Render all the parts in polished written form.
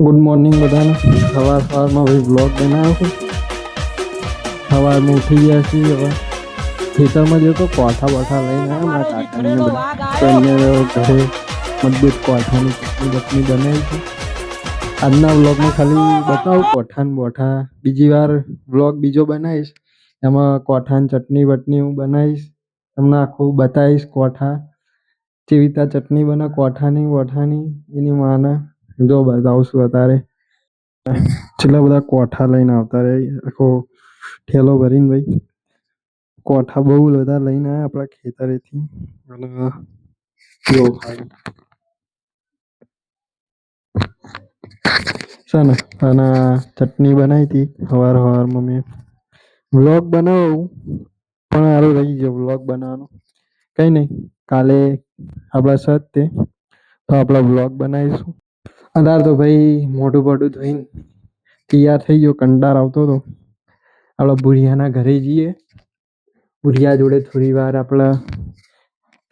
Good morning બધાને. સવારમાં ભાઈ બ્લોગ બનાવ્યો છે. સવારમાં ઉઠી ગયા છીએ. હવે ખેતરમાં જો તો કોઠા બોઠા લઈને આવ્યા મારા કાકાને બધા. તો એમને ઘરે મજબૂત કોઠાની ચટણી બનાવી છે. આજના બ્લોગમાં ખાલી બતાવું કોઠાને બોઠા. બીજી વાર બ્લોગ બીજો બનાવીશ, એમાં કોઠાની ચટણી બટની હું બનાવીશ. તમને આખું બતાવીશ કોઠા કેવી રીતે ચટણી બને કોઠાની બોઠાની એની માને જો બતાવશું. અત્યારે છેલ્લા બધા કોઠા લઈને આવતા રહે, આખો ઠેલો ભરીને ભાઈ કોઠા બહુ બધા લઈને આવ્યા આપણા ખેતરેથી. અને છે ને અને ચટણી બનાવી હતી સવારમાં. મેં વ્લોગ બનાવું પણ સારું રહી ગયો વ્લોગ બનાવવાનો. કઈ નહીં, કાલે આપણા સત તે તો આપણા વ્લોગ બનાવીશું. અત્યારે તો ભાઈ મોઢું બોઢું ધોઈને તૈયાર થઈ ગયો. કંટાળ આવતો હતો. આપણા ભુરિયાના ઘરે જઈએ. ભુરિયા જોડે થોડી વાર આપણે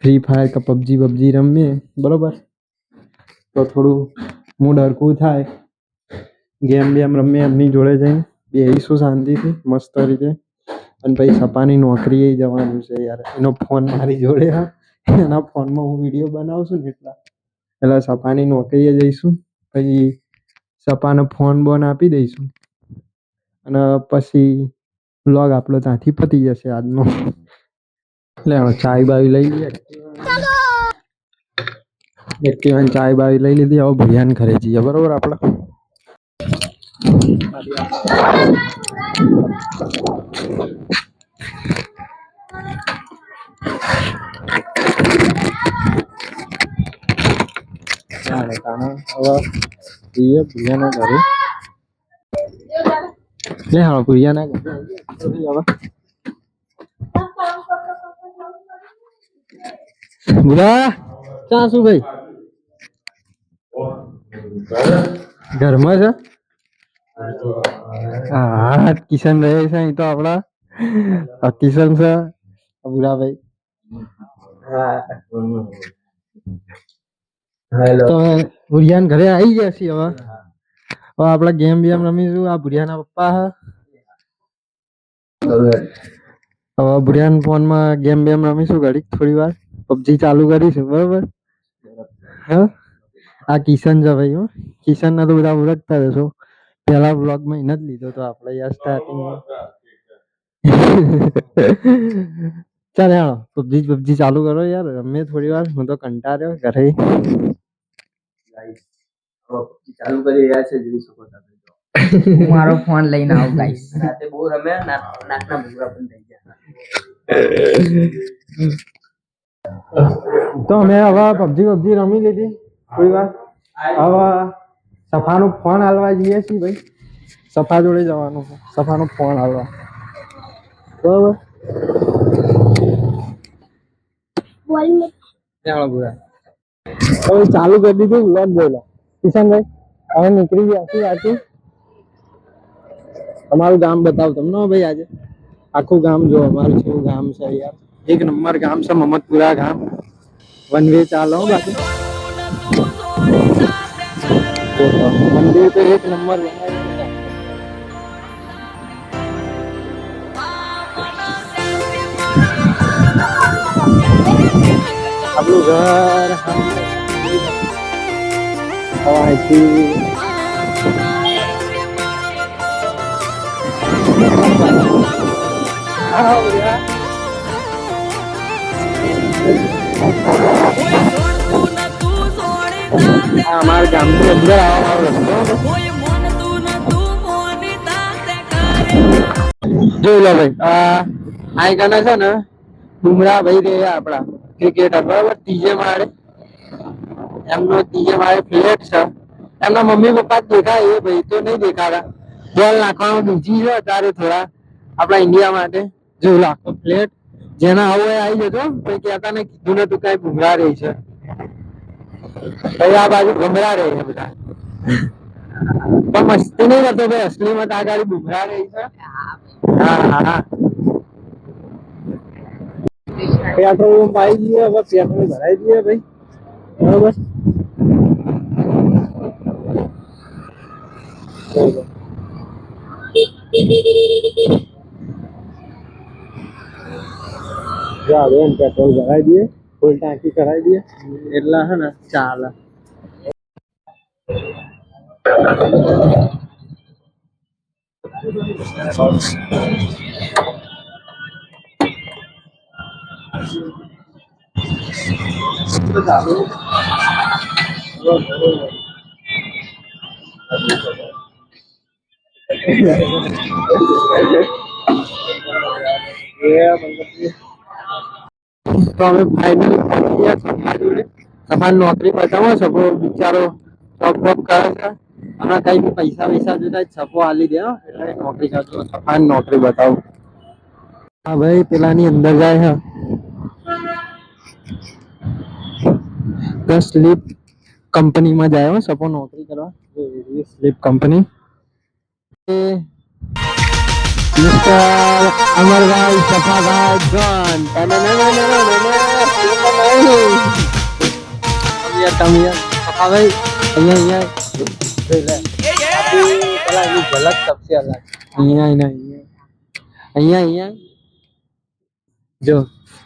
ફ્રી ફાયર કે પબજી રમીએ, બરોબર? તો થોડું મૂડ હરકું થાય. ગેમ બેમ રમીએ એમની જોડે જઈને બેસીશું શાંતિથી મસ્ત રીતે. અને પછી સપાની નોકરીએ જવાનું છે યાર. એનો ફોન મારી જોડે હા, એના ફોનમાં હું વિડીયો બનાવશું ને એટલે સપાની નોકરીએ જઈશું. પછી સપાને ફોન બોન આપી દઈશું અને પછી વ્લોગ આપણો ત્યાંથી પતી જશે આજનો. એટલે ચાય બાવી લઈ લઈએ. એક્ટિવાને ચાય બાવી લઈ લીધી. હવે ભૈયાને ઘરે જઈએ, બરોબર? આપણે હવે જઈએ ભૈયાના ઘરે. લે હા, ભૈયાના ઘરે હવે બુરા ચા શું ભાઈ ઘરમાં છે? હા, કિશન રહે છે અહીં તો આપડા. કિશન છે બુરાભાઈ. તો ભુરિયાન ઘરે આવી ગયા છીએ. હવે આપડે ગેમ બેમ રમીશું. આ ભુરિયાના પપ્પા હે. હવે ભુરિયાન ફોન માં ગેમ બેમ રમીશું ઘડીક થોડી વાર. પબજી ચાલુ કરીશું, બરોબર? હા, આ કિશન છે ભાઈ. હો, કિશન ના તો બધા ઓળખતા હશો. પેલા બ્લોગ માં એને જ લીધો તો આપણે યાર સ્ટાર્ટિંગમાં. ચાલ યાર પબજી ચાલુ કરો યાર, રમે થોડી વાર. હું તો કંટાળ્યો ઘરે. ચાલુ કરી રહ્યા છે, જોઈ શકો છો. હું મારો ફોન લઈને આવું ગાઈસ. રાતે બહુ રમે, નાકના ભૂરા પણ થઈ ગયા. તો અમે હવે પબજી રમી લીધી થોડી વાર. હવે સફાનો ફોન હાલવા જઈએ છીએ ભાઈ. સફા જોડે જવાનું છે, સફાનો ફોન હાલવા, બરોબર? હવે ચાલુ કરી દીધું વ્લોગ. બોલો કિશનભાઈ, હવે નીકળી ગયા છીએ આથી. તમારું ગામ બતાવ તમને ભાઈ. આજે આખું ગામ જો અમારું કેવું ગામ છે યાર. એક નંબર ગામ છે મમદપુરા ગામ. વન વે ચાલો બાકી મંદિર તો એક નંબર બનાવ્યું. આપણું ઘર હવાથી અમારા ગામની અંદર આવવાનો રસ્તો. જોઈ લો ભાઈ, આ ગાના છે ને ડુમરા ભાઈ રે આપડા ક્રિકેટર, બરાબર? ત્રીજે માળે એમનો ત્રીજે માળે ફ્લેટ છે. એમના મમ્મી પપ્પા દેખાય, એ ભાઈ તો નહીં દેખાતા. બોલ નાખવાનું બીજી છે અત્યારે થોડા આપણા ઇન્ડિયા માટે. જોઈ લો આખો ફ્લેટ. જેના આવું હોય આવી જજો. કોઈ કહેતા ને કીધું ને તું કઈ ભૂંગળા રહી છે ભાઈ. આ બાજુ ભૂંગળા રહી છે બધા, પણ મસ્તી નહીં કરતો ભાઈ. અસલીમત આ ગાડી ભૂંગળા રહી છે. હા હા, પેટ્રોલ પાઈ દઈએ. હવે પેટ્રોલ ભરાઈ દઈએ ભાઈ, બરોબર? પેટ્રોલ ભરાઈ દઈએ, ફૂલ ટાંકી કરાવી દઈએ એટલે હે ને ચાલે. તો અમે ફાઇનલી પહોંચી ગયા સફા જોડે. સફા નોકરી બતાવો સફો બિચારો જોબ બોબ કરે છે. હમણાં કઈ બી પૈસા વૈસા જોતા સફો આલી દે એટલે નોકરી કરતો. સફા નોકરી બતાવો. હા ભાઈ પેલાની અંદર જાય છે સ્લીપ કંપનીમાં જાય સપો નોકરી કરવા. સ્લીપ કંપની મિસ્ટર અમરભાઈ સફાભાઈ જોન સફાભાઈ અહીંયા પેલા એની ઝલક સબસે અલગ અહીંયા જો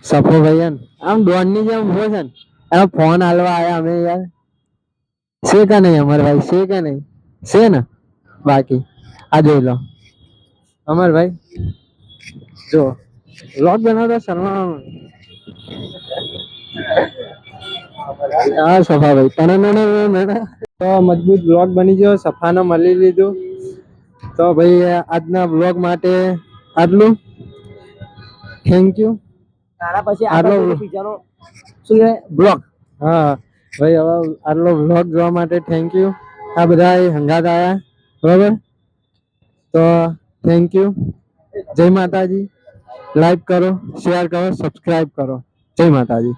સફો ભાઈ આમ ડોન ની જેમ ઉભો છે ને એનો ફોન હાલવા આયા અમે યાર. છે કે નહીં અમરભાઈ? છે કે નહીં? છે ને બાકી આ જોઈ લો અમરભાઈ જો વ્લોગ બનાવતા શર્મા. હા સફાભાઈ તો મજબૂત વ્લોગ બની ગયો. સફાનો મળી લીધું. તો ભાઈ આજના વ્લોગ માટે આટલું. Thank you. પછી આટલો બીજાનો શું છે બ્લોગ. હા ભાઈ હવે આટલો વ્લોગ જોવા માટે થેન્ક યુ. આ બધા હંગાત આયા બરાબર. તો થેન્ક યુ. જય માતાજી. લાઈક કરો, શેર કરો, સબસ્ક્રાઇબ કરો. જય માતાજી.